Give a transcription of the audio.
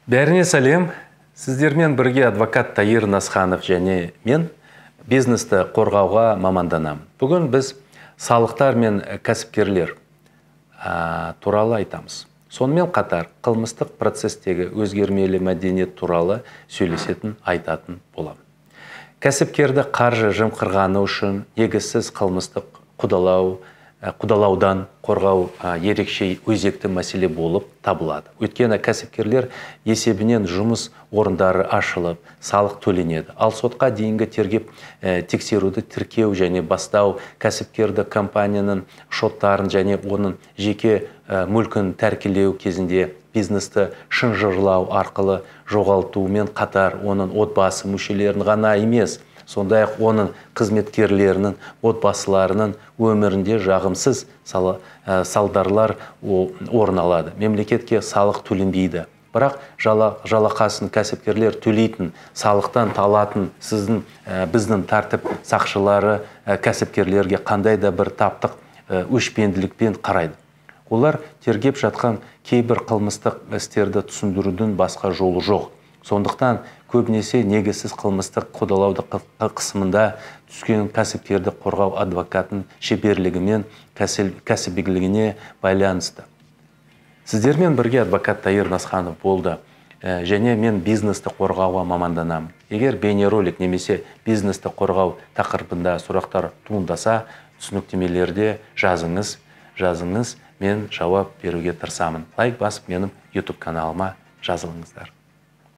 Бәріне сәлем. Сіздермен бірге адвокат Таир Насханов және мен бизнесті қорғауға маманданам. Бүгін біз салықтар мен кәсіпкерлер туралы айтамыз. Сонымен қатар қылмыстық процестегі өзгермелі мәдениет туралы сөйлесетін айтатын болам. Кәсіпкерді қаржы жымқырғаны үшін негізсіз қылмыстық қудалаудан қорғау ерекше өзекті мәселе болып табылады. Өйткені кәсіпкерлер есебінен жұмыс орындары ашылып, салық төленеді. Ал сотқа дейінгі тергеп тексеруді тіркеу және бастау, кәсіпкерді компанияның шоттарын және оның жеке мүлкін тәркілеу кезінде бизнесті шынжырлау арқылы жоғалтумен қатар оның отбасы мүшелерін ғана емес, сондай-ақ оның қызметкерлерінің отбасыларының өмірінде жағымсыз салдарлар орын алады. Мемлекетке салық төленбейді. Бірақ жалақасын кәсіпкерлер төлейтін, салықтан талатын біздің тәртіп сақшылары кәсіпкерлерге қандай да бір таптық өшпенділікпен қарайды. Олар тергеп жатқан кейбір қылмыстық істерді түсіндірудің басқа жолы жоқ. Сондықтан көбінесе негізсіз қылмыстық қудалауды қысымында түскен кәсіпкерді қорғау адвокатын шеберлігімен кәсібилігіне байланысты. Сіздермен бірге адвокат Таир Насханов болды. Және мен бизнесті қорғауға маманданам. Егер бейнеролик немесе бизнесті қорғау тақырыбында сұрақтар туындаса, түсініктемелерде жазыңыз, мен жауап беруге тырысамын. Лайк басып менің YouTube каналыма жазылыңыздар.